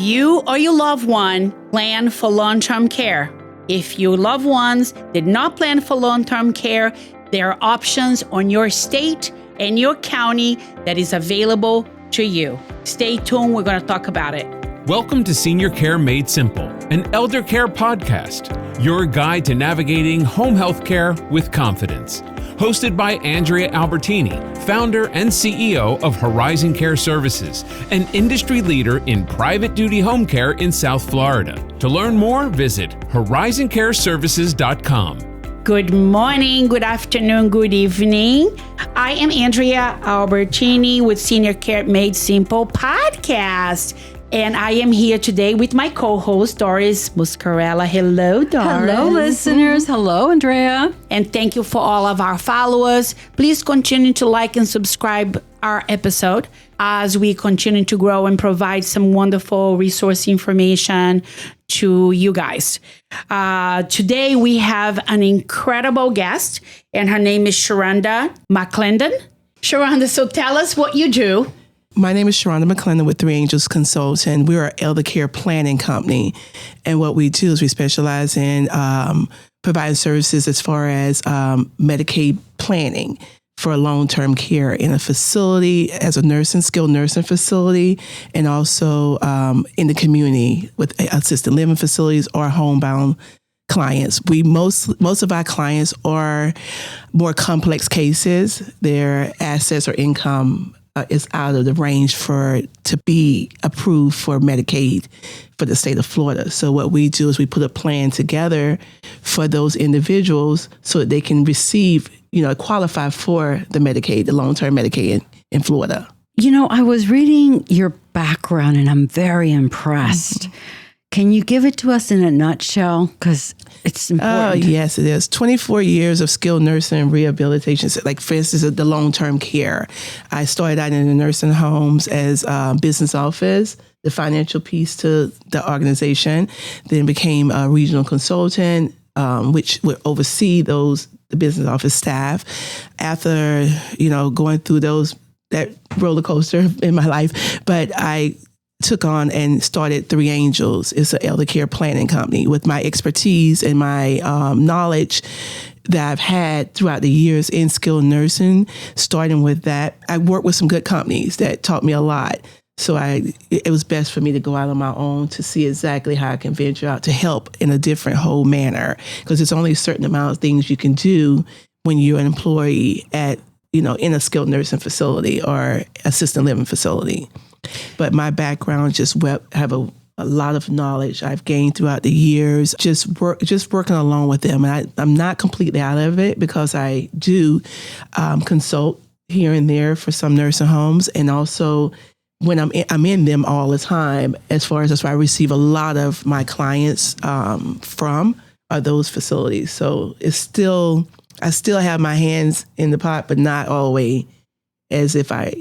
you or your loved one plan for long-term care? If your loved ones did not plan for long-term care, there are options on your state and your county that is available to you. Stay tuned. We're going to talk about it. Welcome to Senior Care Made Simple, an ElderCare podcast, your guide to navigating home health care with confidence. Hosted by Andrea Albertini, founder and CEO of Horizon Care Services, an industry leader in private duty home care in South Florida. To learn more, visit horizoncareservices.com. Good morning, good afternoon, good evening. I am Andrea Albertini with Senior Care Made Simple podcast. And I am here today with my co-host, Doris Muscarella. Hello, Doris. Hello, listeners. Hello, Andrea. And thank you for all of our followers. Please continue to like and subscribe our episode as we continue to grow and provide some wonderful resource information to you guys. Today, we have an incredible guest, and her name is Sharonda McClendon. Sharonda, so tell us what you do. My name is Sharonda McClendon with Three Angels Consulting. We're an ElderCare planning company. And what we do is we specialize in providing services as far as Medicaid planning for long-term care in a facility, as a skilled nursing facility, and also in the community with assisted living facilities or homebound clients. Most of our clients are more complex cases. Their assets or income is out of the range to be approved for Medicaid for the state of Florida. So what we do is we put a plan together for those individuals so that they can receive, qualify for the Medicaid, the long-term Medicaid in Florida. I was reading your background and I'm very impressed. Mm-hmm. Can you give it to us in a nutshell? Because it's important. Oh, yes, it is. 24 years of skilled nursing and rehabilitation. So like, for instance, the long-term care. I started out in the nursing homes as business office, the financial piece to the organization, then became a regional consultant, which would oversee the business office staff. After, going through that roller coaster in my life, but I took on and started Three Angels. It's an ElderCare planning company with my expertise and my knowledge that I've had throughout the years in skilled nursing. Starting with that, I worked with some good companies that taught me a lot. So it was best for me to go out on my own to see exactly how I can venture out to help in a different whole manner, because there's only a certain amount of things you can do when you're an employee at, in a skilled nursing facility or assisted living facility. But my background have a lot of knowledge I've gained throughout the years, just working along with them. And I'm not completely out of it because I do consult here and there for some nursing homes. And also when I'm in them all the time, as far as that's where I receive a lot of my clients from are those facilities. So I still have my hands in the pot, but not all the way as if I,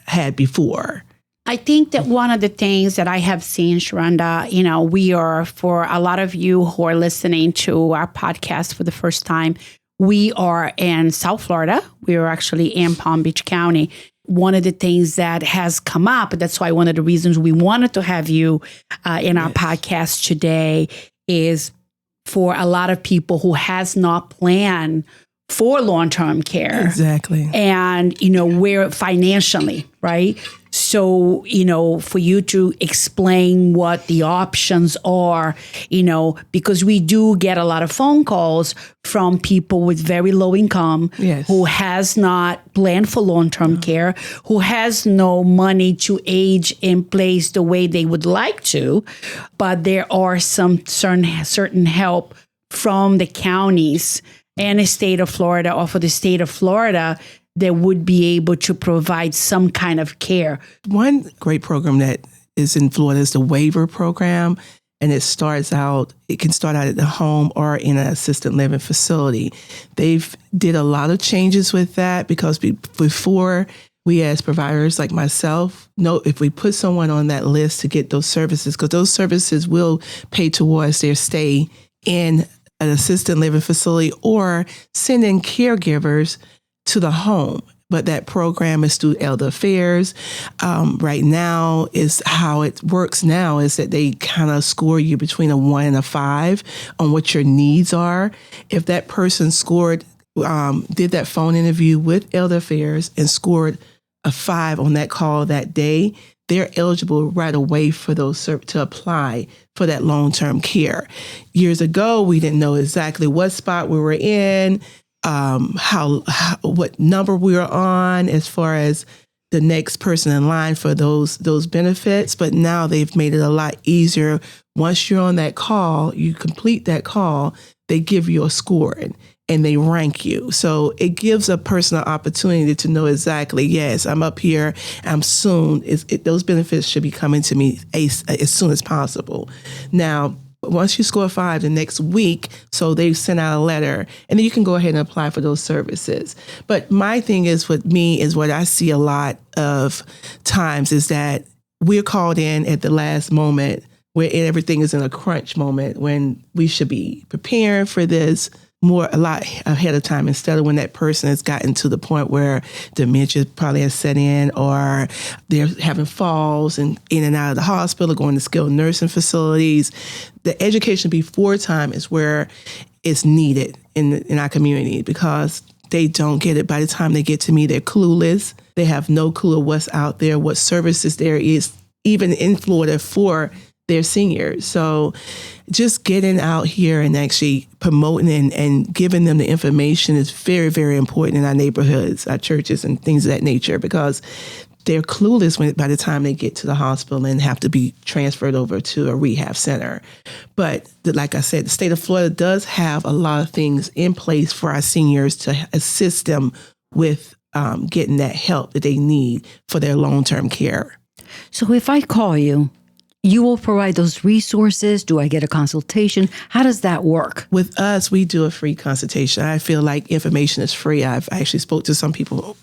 had before. I think that one of the things that I have seen, Sharonda, we are, for a lot of you who are listening to our podcast for the first time, we are in South Florida. We are actually in Palm Beach County. One of the things that has come up, that's why one of the reasons we wanted to have you in our podcast today is for a lot of people who has not planned for long-term care. Exactly. And, where financially, right? So, for you to explain what the options are, because we do get a lot of phone calls from people with very low income, yes, who has not planned for long-term care, who has no money to age in place the way they would like to, but there are some certain help from the counties and the state of Florida, or for the state of Florida, that would be able to provide some kind of care. One great program that is in Florida is the waiver program. And it can start out at the home or in an assisted living facility. They've did a lot of changes with that because before we as providers like myself know if we put someone on that list to get those services, because those services will pay towards their stay in an assisted living facility or send in caregivers to the home. but that program is through Elder Affairs. Right now is how it works now is that they kind of score you between a 1 and a 5 on what your needs are. If that person did that phone interview with Elder Affairs and scored a 5 on that call that day, they're eligible right away for to apply for that long-term care. Years ago, we didn't know exactly what spot we were in, what number we were on as far as the next person in line for those benefits. But now they've made it a lot easier. Once you're on that call, you complete that call, they give you a score and they rank you. So it gives a person an opportunity to know exactly, yes, I'm up here, I'm soon. Those benefits should be coming to me as soon as possible. Now, once you score 5 the next week, so they send out a letter, and then you can go ahead and apply for those services. But my thing is, with me, is what I see a lot of times is that we're called in at the last moment where everything is in a crunch moment when we should be preparing for this a lot ahead of time, instead of when that person has gotten to the point where dementia probably has set in, or they're having falls and in and out of the hospital, going to skilled nursing facilities. The education before time is where it's needed in our community, because they don't get it. By the time they get to me, they're clueless. They have no clue of what's out there, what services there is, even in Florida, for their seniors. So just getting out here and actually promoting and giving them the information is very, very important in our neighborhoods, our churches, and things of that nature, because they're clueless by the time they get to the hospital and have to be transferred over to a rehab center. But like I said, the state of Florida does have a lot of things in place for our seniors to assist them with getting that help that they need for their long-term care. So if I call you, you will provide those resources? Do I get a consultation? How does that work? With us, we do a free consultation. I feel like information is free. I've actually spoke to some people,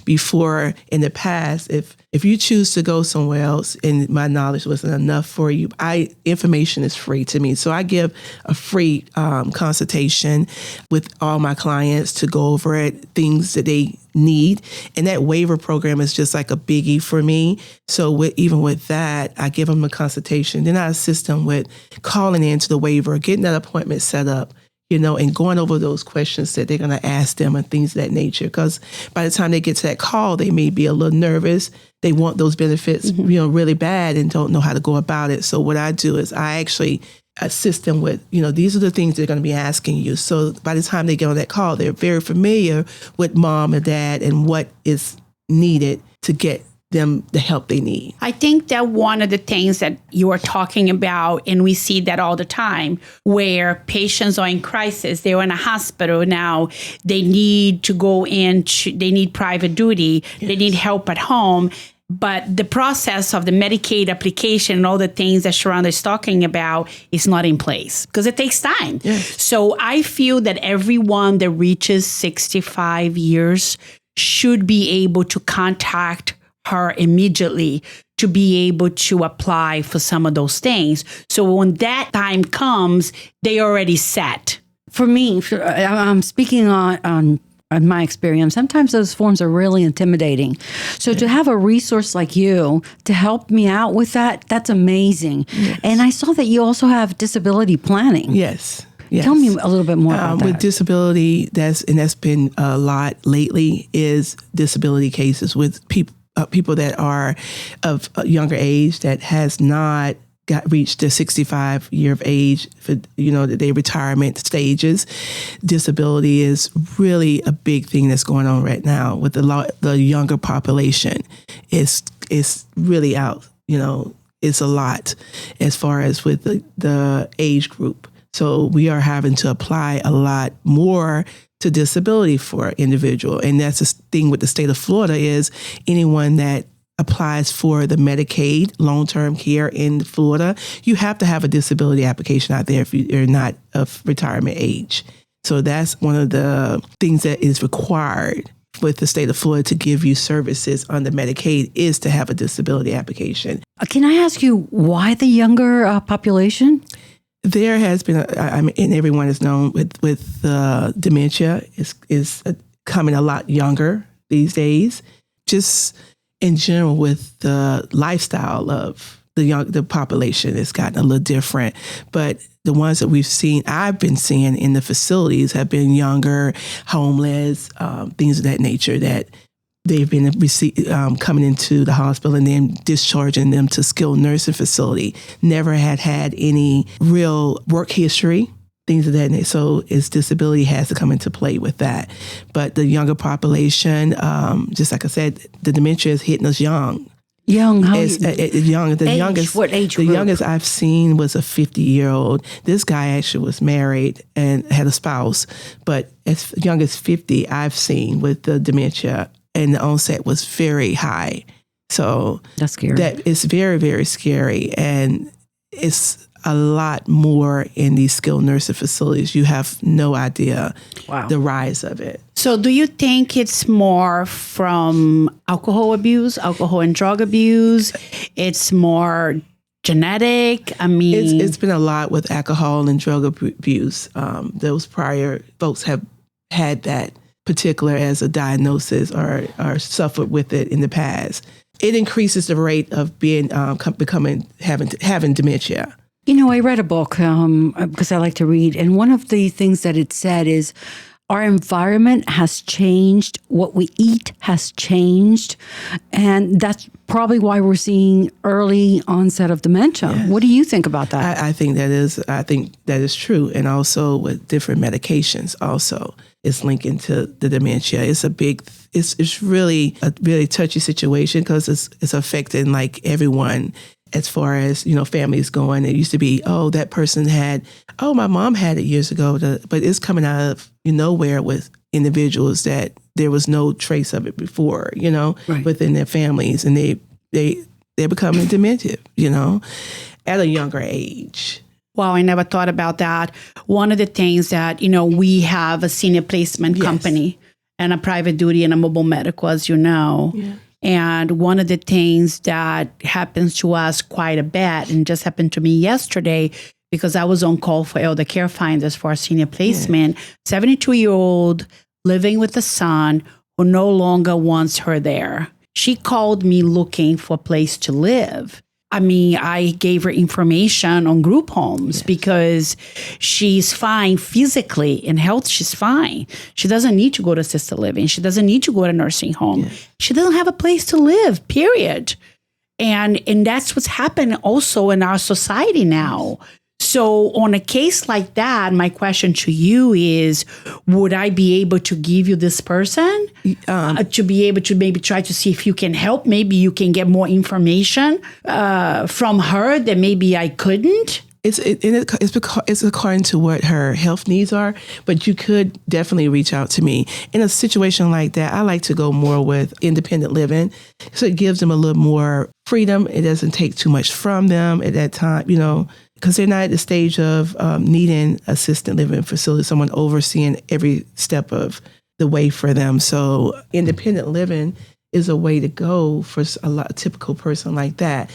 before in the past. If you choose to go somewhere else and my knowledge wasn't enough for you, information is free to me. So I give a free consultation with all my clients to go over it, things that they need. And that waiver program is just like a biggie for me. So even with that, I give them a consultation. Then I assist them with calling into the waiver, getting that appointment set up, and going over those questions that they're going to ask them and things of that nature. Because by the time they get to that call, they may be a little nervous. They want those benefits, really bad, and don't know how to go about it. So what I do is I actually assist them with, these are the things they're going to be asking you. So by the time they get on that call, they're very familiar with mom and dad and what is needed to get them the help they need. I think that one of the things that you are talking about, and we see that all the time, where patients are in crisis, they're in a hospital now, they need to go in, they need private duty, yes. They need help at home. But the process of the Medicaid application and all the things that Sharonda is talking about is not in place because it takes time. Yes. So I feel that everyone that reaches 65 years should be able to contact her immediately to be able to apply for some of those things. So when that time comes, they already set. For me, I'm speaking on my experience, sometimes those forms are really intimidating. So to have a resource like you to help me out with that's amazing. Yes. And I saw that you also have disability planning. Yes. Yes. Tell me a little bit more about that. With disability, that's been a lot lately, is disability cases with people that are of a younger age that has not reached the 65 year of age for, their retirement stages. Disability is really a big thing that's going on right now with the younger population. It's really out, it's a lot as far as with the age group. So we are having to apply a lot more to disability for an individual. And that's the thing with the state of Florida is anyone that applies for the Medicaid long-term care in Florida, you have to have a disability application out there if you're not of retirement age. So that's one of the things that is required with the state of Florida to give you services under Medicaid is to have a disability application. Can I ask you why the younger population? There has been, and everyone is known with dementia is coming a lot younger these days. Just in general, with the lifestyle of the population, it's gotten a little different. But the ones that I've been seeing in the facilities have been younger, homeless, things of that nature that they've been coming into the hospital and then discharging them to skilled nursing facility. Never had any real work history, things of that nature. So its disability has to come into play with that. But the younger population, just like I said, the dementia is hitting us young. Young, how young. The youngest. What age The group? youngest I've seen was a 50-year-old. This guy actually was married and had a spouse, but as young as 50, I've seen with the dementia, and the onset was very high. So that's scary. That is very, very scary, and it's a lot more in these skilled nursing facilities. You have no idea the rise of it. So do you think it's more from alcohol and drug abuse? It's more genetic? I mean... It's been a lot with alcohol and drug abuse. Those prior folks have had that particular as a diagnosis or suffered with it in the past. It increases the rate of being having dementia. You know, I read a book because I like to read, and one of the things that it said is our environment has changed, what we eat has changed, and that's probably why we're seeing early onset of dementia. Yes. What do you think about that? I think that is true, and also with different medications also. It's linking to the dementia. It's really a really touchy situation because it's affecting like everyone. As far as, families going, it used to be, that person my mom had it years ago, but it's coming out of nowhere with individuals that there was no trace of it before, right. within their families, and they're becoming demented, at a younger age. Wow, I never thought about that. One of the things that, we have a senior placement company and a private duty and a mobile medical, as you know. Yeah. And one of the things that happens to us quite a bit, and just happened to me yesterday, because I was on call for ElderCare Finders for a senior placement, 72-year-old living with a son who no longer wants her there. She called me looking for a place to live. I mean, I gave her information on group homes because she's fine physically. In health, she's fine. She doesn't need to go to assisted living. She doesn't need to go to nursing home. Yeah. She doesn't have a place to live, period. And that's what's happening also in our society now. So on a case like that, my question to you is, would I be able to give you this person to be able to maybe try to see if you can help? Maybe you can get more information from her that maybe I couldn't? It's according to what her health needs are, but you could definitely reach out to me. In a situation like that, I like to go more with independent living. So it gives them a little more freedom. It doesn't take too much from them at that time, because they're not at the stage of needing assisted living facility, someone overseeing every step of the way for them. So independent living is a way to go for a typical person like that.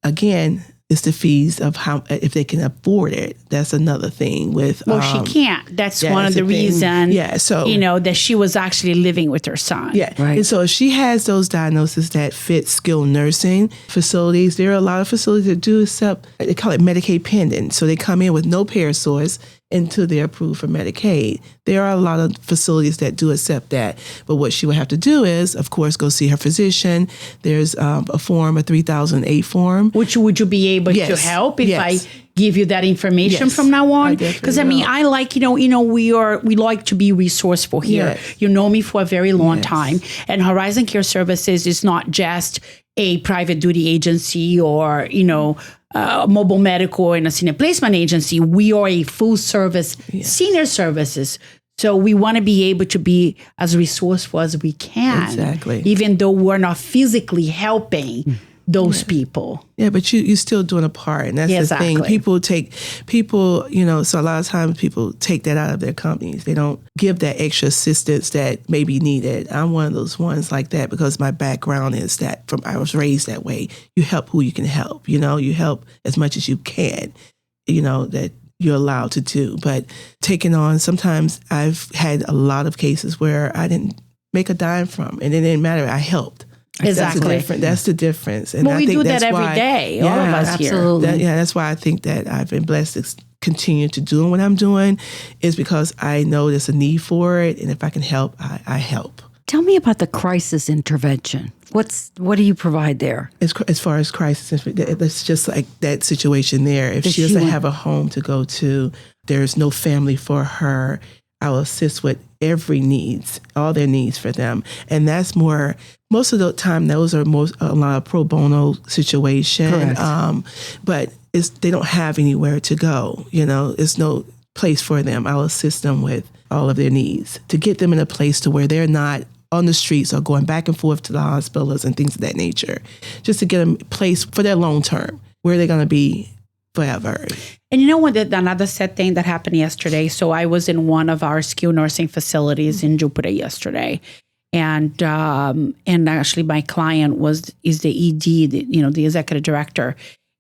Again, it's the fees of if they can afford it. That's another thing with. Well, she can't. That's one of the reasons. Yeah. So that she was actually living with her son. Yeah. Right. And so if she has those diagnoses that fit skilled nursing facilities, there are a lot of facilities that do accept. They call it Medicaid pending. So they come in with no payer source until they're approved for Medicaid. There are a lot of facilities that do accept that. But what she would have to do is, of course, go see her physician. There's a form, a 3008 form. Which would you be able to help if I give you that information from now on? Because I like, we like to be resourceful here. Yes. You know me for a very long time. And Horizon Care Services is not just a private duty agency or, mobile medical and a senior placement agency. We are a full service senior services. So we want to be able to be as resourceful as we can. Exactly. Even though we're not physically helping those people. Yeah, but you're still doing a part. And that's the thing. So a lot of times people take that out of their companies. They don't give that extra assistance that may be needed. I'm one of those ones like that because my background is that I was raised that way. You help who you can help. You help as much as you can, that you're allowed to do. But taking on, sometimes I've had a lot of cases where I didn't make a dime from. And it didn't matter. I helped. Exactly. That's the difference. And well, we do that every day. All of us absolutely. here. That's why I think that I've been blessed to continue to do what I'm doing, is because I know there's a need for it. And if I can help, I help. Tell me about the crisis intervention. What do you provide there? As far as crisis, it's just like that situation there. If she doesn't have a home to go to, there's no family for her, I will assist with all their needs for them. And that's most of the time, those are a lot of pro bono situation. But they don't have anywhere to go. There's no place for them. I'll assist them with all of their needs to get them in a place to where they're not on the streets or going back and forth to the hospitals and things of that nature, just to get them a place for their long term, where they're going to be forever. And you know what? Another sad thing that happened yesterday. So I was in one of our skilled nursing facilities in Jupiter yesterday, and actually my client is the ED, the executive director.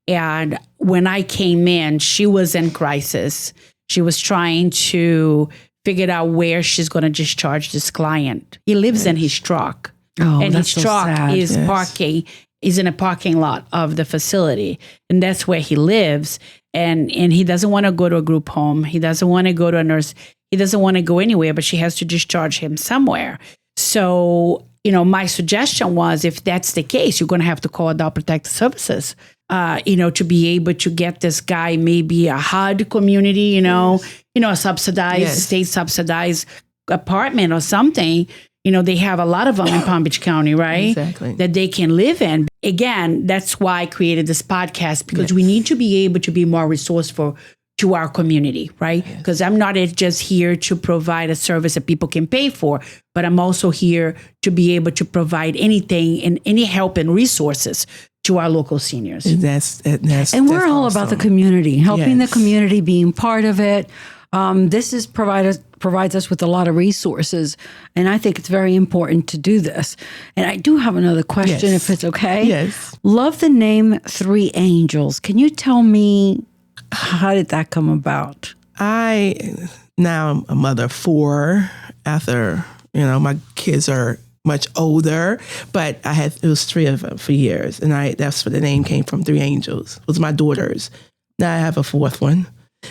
And when I came in, she was in crisis. She was trying to figure out where she's going to discharge this client. He lives in his truck, and his truck is parking. Is in a parking lot of the facility, and that's where he lives. And he doesn't want to go to a group home. He doesn't want to go to a nurse. He doesn't want to go anywhere, but she has to discharge him somewhere. So, my suggestion was, if that's the case, you're going to have to call Adult Protective Services, to be able to get this guy maybe a HUD community, a subsidized, state subsidized apartment or something. They have a lot of them in Palm Beach County, right? Exactly. That they can live in. Again, that's why I created this podcast, because we need to be able to be more resourceful to our community, right? Because I'm not just here to provide a service that people can pay for, but I'm also here to be able to provide anything and any help and resources to our local seniors. And we're all about the community, helping the community, being part of it. This provides us with a lot of resources, and I think it's very important to do this. And I do have another question, if it's okay. Yes. Love the name 3 Angels. Can you tell me, how did that come about? Now I'm a mother of 4 after, my kids are much older, but it was 3 of them for years. And that's where the name came from, 3 Angels. It was my daughters. Now I have a 4th one.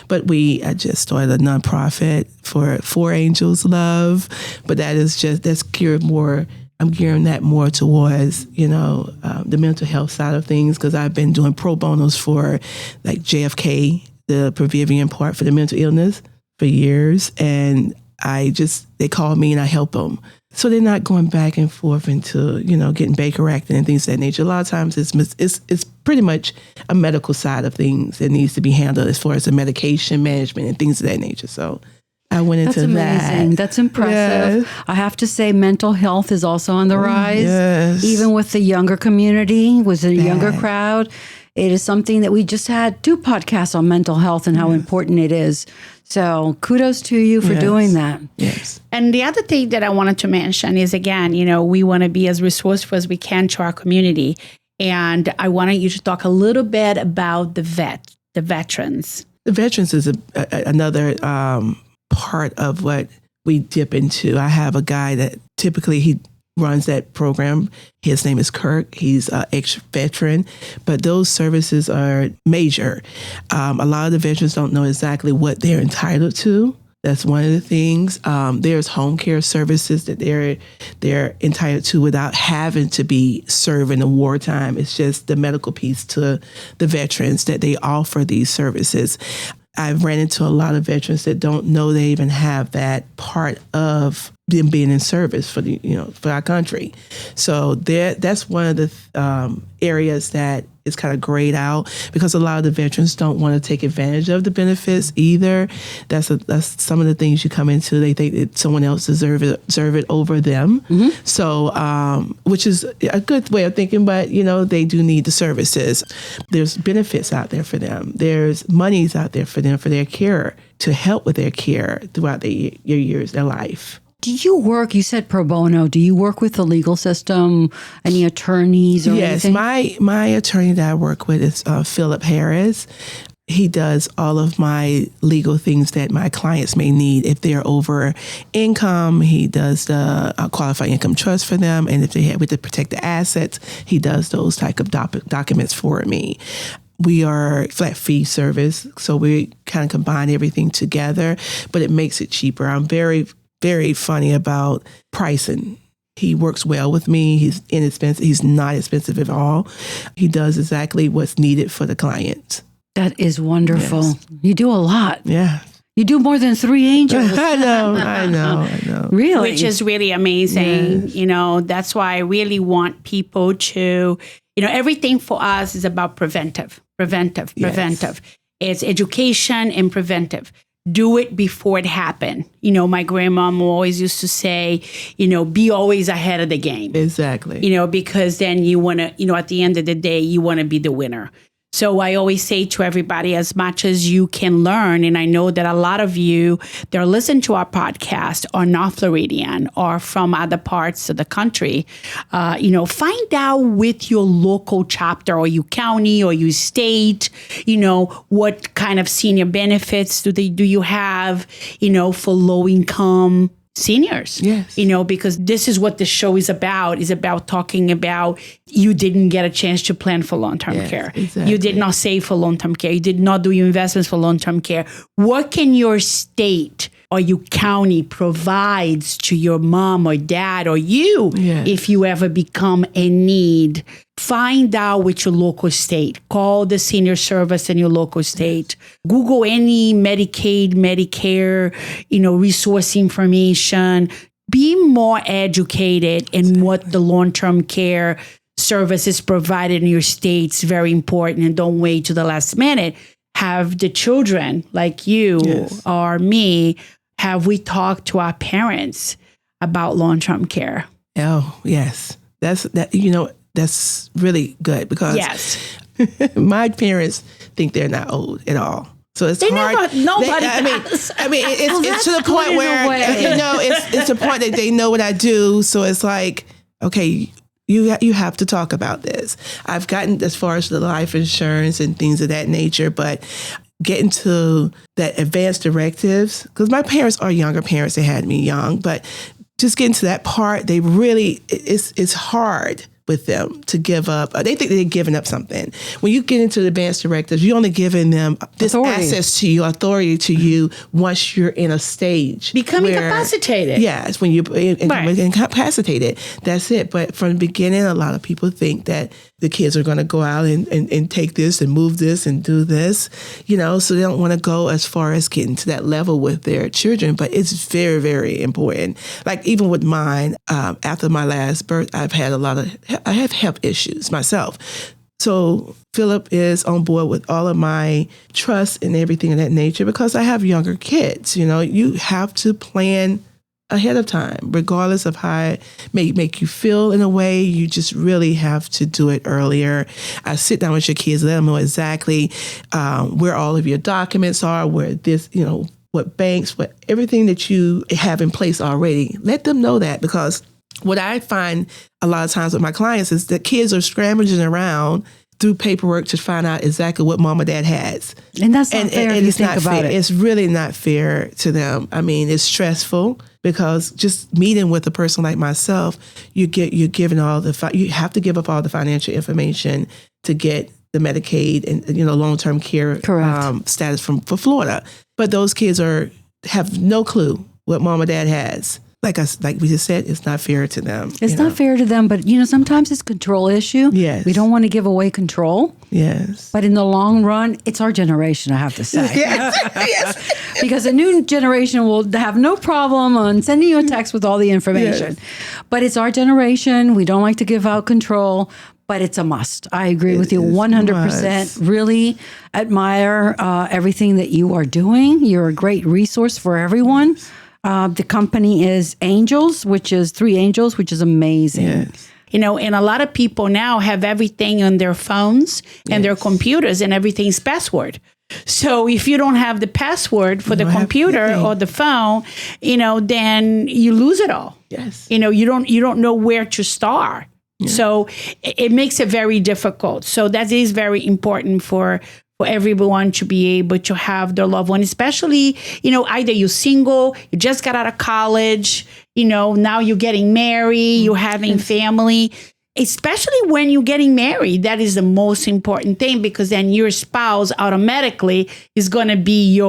But I just started a nonprofit for 4 Angels Love. But that's geared more, I'm gearing that more towards, the mental health side of things, because I've been doing pro bonos for like JFK, the Previvian part for the mental illness for years. And they call me and I help them. So they're not going back and forth into, getting Baker acted and things of that nature. A lot of times it's pretty much a medical side of things that needs to be handled as far as the medication management and things of that nature. So I went into that. That's amazing. That's impressive. Yeah. I have to say mental health is also on the rise. Yes. Even with the younger community, with the younger crowd. It is something that we just had 2 podcasts on mental health and how important it is. So kudos to you for doing that. Yes. And the other thing that I wanted to mention is, again, we want to be as resourceful as we can to our community. And I wanted you to talk a little bit about the veterans. The veterans is another part of what we dip into. I have a guy that typically he runs that program. His name is Kirk. He's an ex-veteran, but those services are major. A lot of the veterans don't know exactly what they're entitled to. That's one of the things. There's home care services that they're entitled to without having to be serving the wartime. It's just the medical piece to the veterans that they offer these services. I've ran into a lot of veterans that don't know they even have that part of them being in service for for our country. So that's one of the areas that is kind of grayed out, because a lot of the veterans don't want to take advantage of the benefits either. That's some of the things you come into. They think that someone else deserve it over them. Mm-hmm. So, which is a good way of thinking, but they do need the services. There's benefits out there for them. There's monies out there for them for their care, to help with their care throughout their years, their life. Do you work, you said pro bono, do you work with the legal system, any attorneys or anything? Yes, my attorney that I work with is Philip Harris. He does all of my legal things that my clients may need. If they're over income, he does the qualified income trust for them. And if they have to protect the assets, he does those type of documents for me. We are flat fee service, so we kind of combine everything together, but it makes it cheaper. I'm very, very funny about pricing. He works well with me. He's inexpensive. He's not expensive at all. He does exactly what's needed for the client. That is wonderful. Yes. You do a lot. Yeah. You do more than 3 angels. I know. Really? Which is really amazing. Yes. That's why I really want people to, everything for us is about preventive. Yes. It's education and preventive. Do it before it happened. My grandmom always used to say, be always ahead of the game. Exactly. Because then you want to, at the end of the day, you want to be the winner. So I always say to everybody, as much as you can learn, and I know that a lot of you that are listening to our podcast are not Floridian or from other parts of the country, find out with your local chapter or your county or your state, what kind of senior benefits do you have, for low income seniors. Yes. Because this is what the show is about talking about you didn't get a chance to plan for long-term care. Exactly. You did not save for long-term care. You did not do your investments for long-term care. What can your state or your county provides to your mom or dad or you if you ever become in need? Find out with your local state. Call the senior service in your local state. Google any Medicaid, Medicare, resource information. Be more educated in what the long-term care services provided in your state is very important. And don't wait to the last minute. Have the children like you or me, have we talked to our parents about long-term care? Oh, yes. That's really good because my parents think they're not old at all. So it's hard. Nobody does. It's to the point where, it's a point that they know what I do. So it's like, okay, you have to talk about this. I've gotten as far as the life insurance and things of that nature, but getting to that advanced directives, because my parents are younger parents. They had me young, but just getting to that part, they really, it's hard with them to give up. They think they're giving up something. When you get into the advanced directives, you're only giving them this access to you, authority to you once you're in a stage. Becoming incapacitated. Yes, when you're incapacitated. That's it. But from the beginning, a lot of people think that the kids are going to go out and take this and move this and do this, so they don't want to go as far as getting to that level with their children. But it's very, very important. Like even with mine, after my last birth, I have health issues myself. So Philip is on board with all of my trust and everything of that nature because I have younger kids. You have to plan ahead of time, regardless of how it may make you feel in a way. You just really have to do it earlier. I sit down with your kids, let them know exactly where all of your documents are, where this, what banks, what everything that you have in place already. Let them know that, because what I find a lot of times with my clients is that kids are scrounging around through paperwork to find out exactly what mom or dad has. And that's not fair if you think about it. It's really not fair to them. It's stressful because just meeting with a person like myself, you're giving you have to give up all the financial information to get the Medicaid and long-term care status for Florida. But those kids have no clue what mom or dad has. Like we just said, it's not fair to them. It's not fair to them, but sometimes it's a control issue. Yes. We don't want to give away control. Yes. But in the long run, it's our generation, I have to say. Yes. Because a new generation will have no problem on sending you a text with all the information. Yes. But it's our generation. We don't like to give out control, but it's a must. I agree with you 100%. Really admire everything that you are doing. You're a great resource for everyone. The company is Angels, which is 3 Angels, which is amazing. Yes. And a lot of people now have everything on their phones and their computers, and everything's password. So if you don't have the password for the computer or the phone, then you lose it all. Yes. You don't know where to start. Yeah. So it makes it very difficult. So that is very important for for everyone to be able to have their loved one, especially, either you're single, you just got out of college, now you're getting married, you're having family. Especially when you're getting married, that is the most important thing, because then your spouse automatically is going to be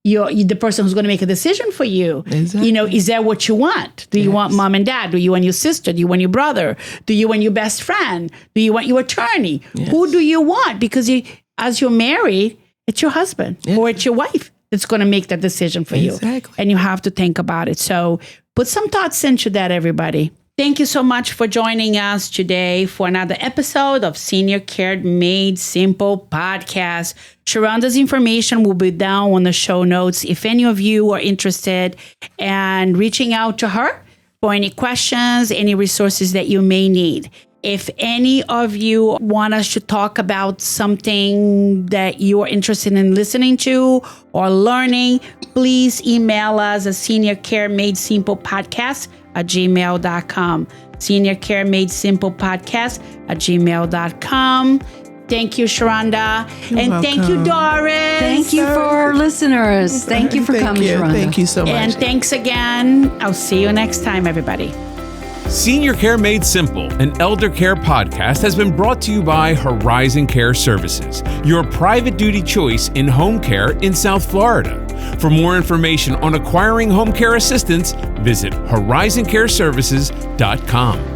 the person who's going to make a decision for you. Exactly. Is that what you want? Do you want mom and dad? Do you want your sister? Do you want your brother? Do you want your best friend? Do you want your attorney? Yes. Who do you want? Because as you're married, it's your husband or it's your wife that's going to make that decision for you. And you have to think about it. So put some thoughts into that, everybody. Thank you so much for joining us today for another episode of Senior Care Made Simple podcast. Sharonda's information will be down on the show notes if any of you are interested in reaching out to her for any questions, any resources that you may need. If any of you want us to talk about something that you are interested in listening to or learning, please email us at seniorcaremadesimple@gmail.com. seniorcaremadesimple@gmail.com. Thank you, Sharonda. Thank you, Doris. Thank you for our listeners. Thank you for coming, Sharonda. Thank you so much. And thanks again. I'll see you next time, everybody. Senior Care Made Simple, an ElderCare podcast, has been brought to you by Horizon Care Services, your private duty choice in home care in South Florida. For more information on acquiring home care assistance, visit horizoncareservices.com.